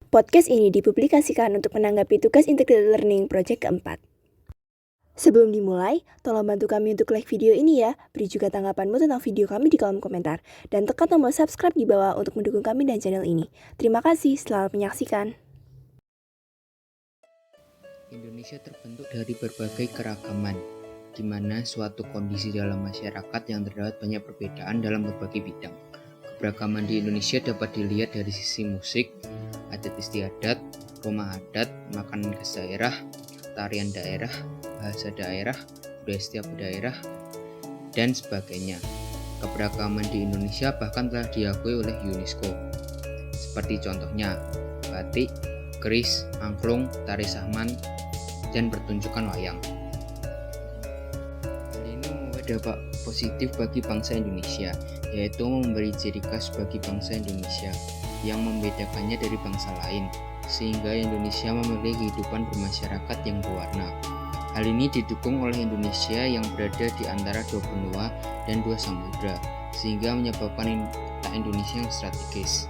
Podcast ini dipublikasikan untuk menanggapi tugas Integrated Learning Project keempat. Sebelum dimulai, tolong bantu kami untuk like video ini ya. Beri juga tanggapanmu tentang video kami di kolom komentar. Dan tekan tombol subscribe di bawah untuk mendukung kami dan channel ini. Terima kasih, selamat menyaksikan. Indonesia terbentuk dari berbagai keragaman, di mana suatu kondisi dalam masyarakat yang terdapat banyak perbedaan dalam berbagai bidang. Keberagaman di Indonesia dapat dilihat dari sisi musik, adat istiadat, rumah adat, makanan khas daerah, tarian daerah, bahasa daerah, budaya setiap daerah, dan sebagainya. Keberagaman di Indonesia bahkan telah diakui oleh UNESCO, seperti contohnya batik, keris, angklung, tari Sahman, dan pertunjukan wayang. Hal ini membawa dampak positif bagi bangsa Indonesia, yaitu memberi ciri khas bagi bangsa Indonesia yang membedakannya dari bangsa lain, sehingga Indonesia memiliki kehidupan bermasyarakat yang berwarna. Hal ini didukung oleh Indonesia yang berada di antara dua benua dan dua samudra, sehingga menyebabkan peta Indonesia yang strategis,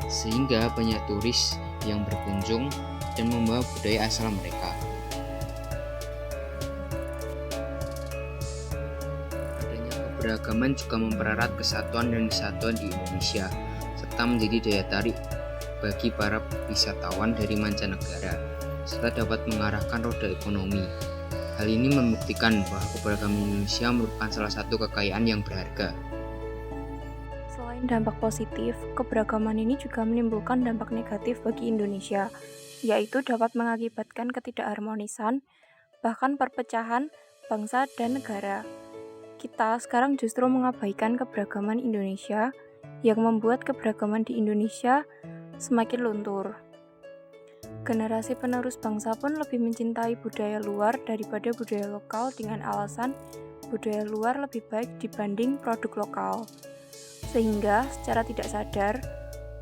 sehingga banyak turis yang berkunjung dan membawa budaya asal mereka. Adanya keberagaman juga mempererat kesatuan dan kesatuan di Indonesia, serta menjadi daya tarik bagi para wisatawan dari mancanegara, serta dapat mengarahkan roda ekonomi. Hal ini membuktikan bahwa keberagaman Indonesia merupakan salah satu kekayaan yang berharga. Selain dampak positif, keberagaman ini juga menimbulkan dampak negatif bagi Indonesia, yaitu dapat mengakibatkan ketidakharmonisan, bahkan perpecahan bangsa dan negara. Kita sekarang justru mengabaikan keberagaman Indonesia, yang membuat keberagaman di Indonesia semakin luntur. Generasi penerus bangsa pun lebih mencintai budaya luar daripada budaya lokal dengan alasan budaya luar lebih baik dibanding produk lokal. Sehingga secara tidak sadar,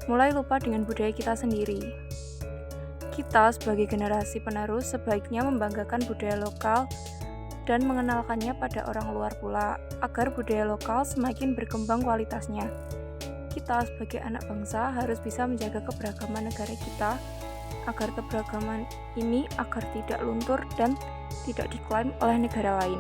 mulai lupa dengan budaya kita sendiri. Kita sebagai generasi penerus sebaiknya membanggakan budaya lokal dan mengenalkannya pada orang luar pula, agar budaya lokal semakin berkembang kualitasnya. Kita sebagai anak bangsa harus bisa menjaga keberagaman negara kita, agar keberagaman ini agar tidak luntur dan tidak diklaim oleh negara lain.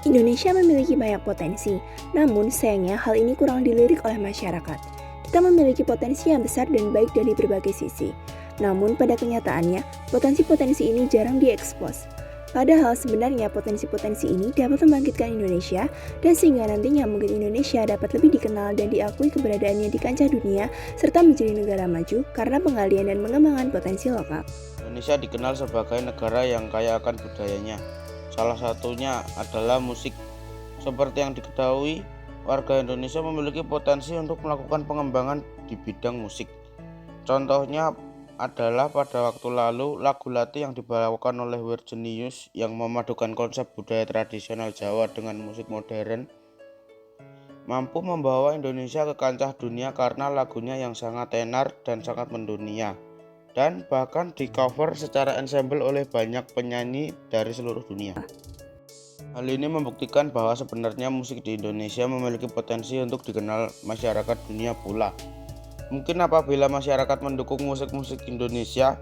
Indonesia memiliki banyak potensi, namun sayangnya hal ini kurang dilirik oleh masyarakat. Kita memiliki potensi yang besar dan baik dari berbagai sisi. Namun pada kenyataannya, potensi-potensi ini jarang diekspos. Padahal sebenarnya potensi-potensi ini dapat membangkitkan Indonesia dan sehingga nantinya mungkin Indonesia dapat lebih dikenal dan diakui keberadaannya di kancah dunia serta menjadi negara maju karena penggalian dan pengembangan potensi lokal. Indonesia dikenal sebagai negara yang kaya akan budayanya. Salah satunya adalah musik. Seperti yang diketahui, warga Indonesia memiliki potensi untuk melakukan pengembangan di bidang musik. Contohnya adalah pada waktu lalu lagu Lati yang dibawakan oleh Wirgenius yang memadukan konsep budaya tradisional Jawa dengan musik modern mampu membawa Indonesia ke kancah dunia karena lagunya yang sangat tenar dan sangat mendunia, dan bahkan di cover secara ensemble oleh banyak penyanyi dari seluruh dunia. Hal ini membuktikan bahwa sebenarnya musik di Indonesia memiliki potensi untuk dikenal masyarakat dunia pula. Mungkin apabila masyarakat mendukung musik-musik Indonesia,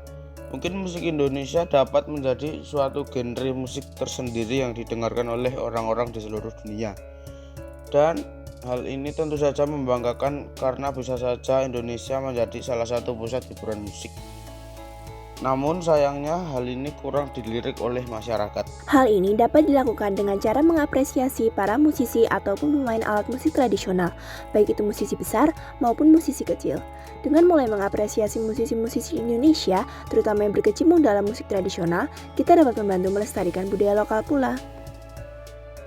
mungkin musik Indonesia dapat menjadi suatu genre musik tersendiri yang didengarkan oleh orang-orang di seluruh dunia. Dan hal ini tentu saja membanggakan karena bisa saja Indonesia menjadi salah satu pusat hiburan musik. Namun sayangnya hal ini kurang dilirik oleh masyarakat. Hal ini dapat dilakukan dengan cara mengapresiasi para musisi ataupun pemain alat musik tradisional, baik itu musisi besar maupun musisi kecil. Dengan mulai mengapresiasi musisi-musisi Indonesia, terutama yang berkecimpung dalam musik tradisional, kita dapat membantu melestarikan budaya lokal pula.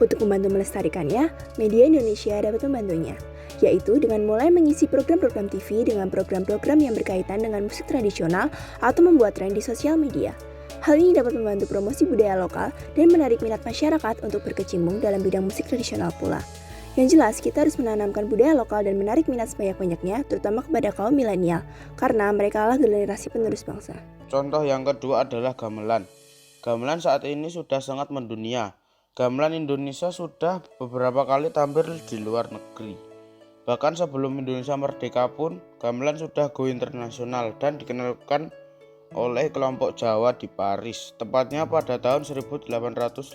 Untuk membantu melestarikannya, media Indonesia dapat membantunya, yaitu dengan mulai mengisi program-program TV dengan program-program yang berkaitan dengan musik tradisional atau membuat tren di sosial media. Hal ini dapat membantu promosi budaya lokal dan menarik minat masyarakat untuk berkecimpung dalam bidang musik tradisional pula. Yang jelas, kita harus menanamkan budaya lokal dan menarik minat sebanyak-banyaknya, terutama kepada kaum milenial, karena mereka adalah generasi penerus bangsa. Contoh yang kedua adalah gamelan. Gamelan saat ini sudah sangat mendunia. Gamelan Indonesia sudah beberapa kali tampil di luar negeri. Bahkan sebelum Indonesia merdeka pun, gamelan sudah go internasional dan dikenalkan oleh kelompok Jawa di Paris, tepatnya pada tahun 1889.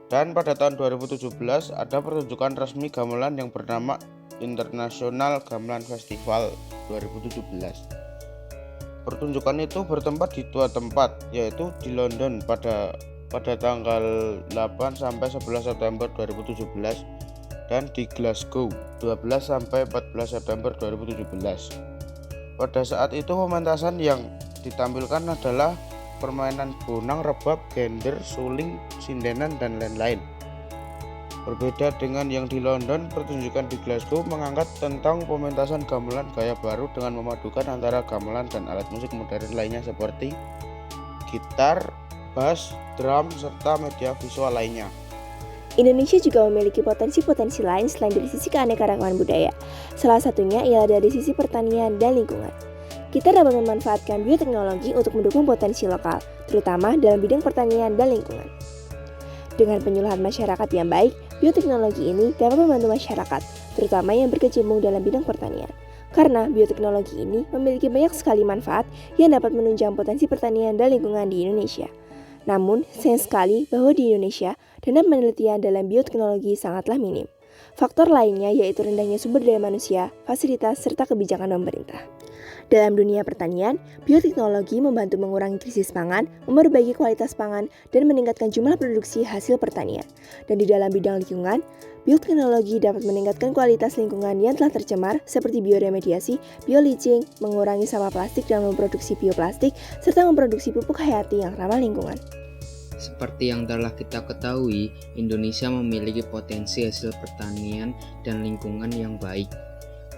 Dan pada tahun 2017 ada pertunjukan resmi gamelan yang bernama International Gamelan Festival 2017. Pertunjukan itu bertempat di dua tempat, yaitu di London pada tanggal 8 sampai 11 September 2017 dan di Glasgow 12 sampai 14 September 2017. Pada saat itu pementasan yang ditampilkan adalah permainan bonang, rebab, gender, suling, sindenan, dan lain-lain. Berbeda dengan yang di London, pertunjukan di Glasgow mengangkat tentang pementasan gamelan gaya baru dengan memadukan antara gamelan dan alat musik modern lainnya seperti gitar, bass, drum, serta media visual lainnya. Indonesia juga memiliki potensi-potensi lain selain dari sisi keanekaragaman budaya. Salah satunya ialah dari sisi pertanian dan lingkungan. Kita dapat memanfaatkan bioteknologi untuk mendukung potensi lokal, terutama dalam bidang pertanian dan lingkungan. Dengan penyuluhan masyarakat yang baik, bioteknologi ini dapat membantu masyarakat, terutama yang berkecimpung dalam bidang pertanian. Karena bioteknologi ini memiliki banyak sekali manfaat yang dapat menunjang potensi pertanian dan lingkungan di Indonesia. Namun, sayang sekali bahwa di Indonesia, dana penelitian dalam bioteknologi sangatlah minim. Faktor lainnya yaitu rendahnya sumber daya manusia, fasilitas, serta kebijakan pemerintah. Dalam dunia pertanian, bioteknologi membantu mengurangi krisis pangan, memperbaiki kualitas pangan, dan meningkatkan jumlah produksi hasil pertanian. Dan di dalam bidang lingkungan, bioteknologi dapat meningkatkan kualitas lingkungan yang telah tercemar seperti bioremediasi, bioleaching, mengurangi sampah plastik dan memproduksi bioplastik, serta memproduksi pupuk hayati yang ramah lingkungan. Seperti yang telah kita ketahui, Indonesia memiliki potensi hasil pertanian dan lingkungan yang baik.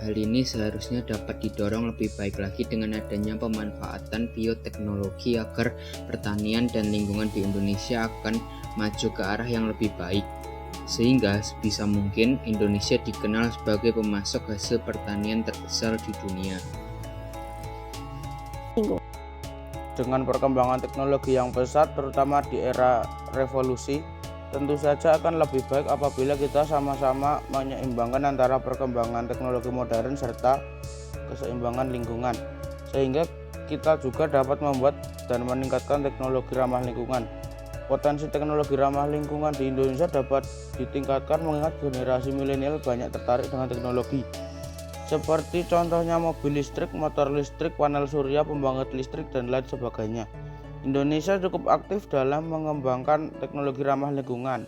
Hal ini seharusnya dapat didorong lebih baik lagi dengan adanya pemanfaatan bioteknologi agar pertanian dan lingkungan di Indonesia akan maju ke arah yang lebih baik. Sehingga sebisa mungkin Indonesia dikenal sebagai pemasok hasil pertanian terbesar di dunia. Dengan perkembangan teknologi yang pesat, terutama di era revolusi, tentu saja akan lebih baik apabila kita sama-sama menyeimbangkan antara perkembangan teknologi modern serta keseimbangan lingkungan, sehingga kita juga dapat membuat dan meningkatkan teknologi ramah lingkungan. Potensi teknologi ramah lingkungan di Indonesia dapat ditingkatkan mengingat generasi milenial banyak tertarik dengan teknologi. Seperti contohnya mobil listrik, motor listrik, panel surya, pembangkit listrik, dan lain sebagainya. Indonesia cukup aktif dalam mengembangkan teknologi ramah lingkungan.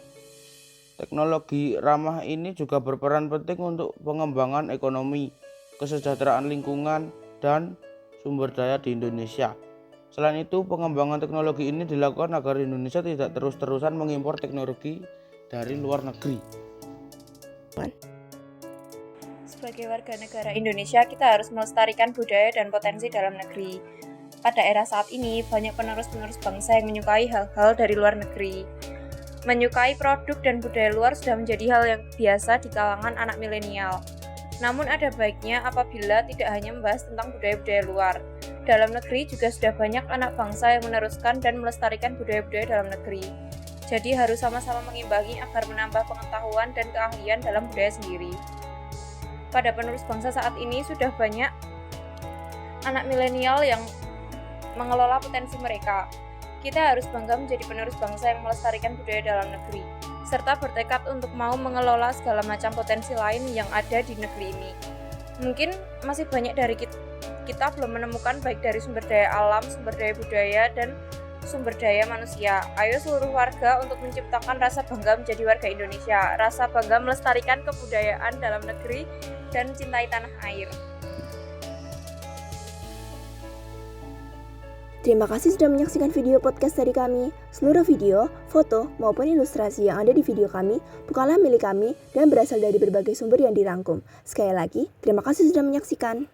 Teknologi ramah ini juga berperan penting untuk pengembangan ekonomi, kesejahteraan lingkungan, dan sumber daya di Indonesia. Selain itu, pengembangan teknologi ini dilakukan agar Indonesia tidak terus-terusan mengimpor teknologi dari luar negeri. Sebagai warga negara Indonesia, kita harus melestarikan budaya dan potensi dalam negeri. Pada era saat ini, banyak penerus-penerus bangsa yang menyukai hal-hal dari luar negeri. Menyukai produk dan budaya luar sudah menjadi hal yang biasa di kalangan anak milenial. Namun ada baiknya apabila tidak hanya membahas tentang budaya-budaya luar. Dalam negeri juga sudah banyak anak bangsa yang meneruskan dan melestarikan budaya-budaya dalam negeri. Jadi harus sama-sama mengimbangi agar menambah pengetahuan dan keahlian dalam budaya sendiri. Pada penerus bangsa saat ini sudah banyak anak milenial yang mengelola potensi mereka. Kita harus bangga menjadi penerus bangsa yang melestarikan budaya dalam negeri, serta bertekad untuk mau mengelola segala macam potensi lain yang ada di negeri ini. Mungkin masih banyak dari kita belum menemukan baik dari sumber daya alam, sumber daya budaya, dan sumber daya manusia. Ayo seluruh warga untuk menciptakan rasa bangga menjadi warga Indonesia, rasa bangga melestarikan kebudayaan dalam negeri, dan cintai tanah air. Terima kasih sudah menyaksikan video podcast dari kami. Seluruh video, foto, maupun ilustrasi yang ada di video kami bukanlah milik kami dan berasal dari berbagai sumber yang dirangkum. Sekali lagi, terima kasih sudah menyaksikan.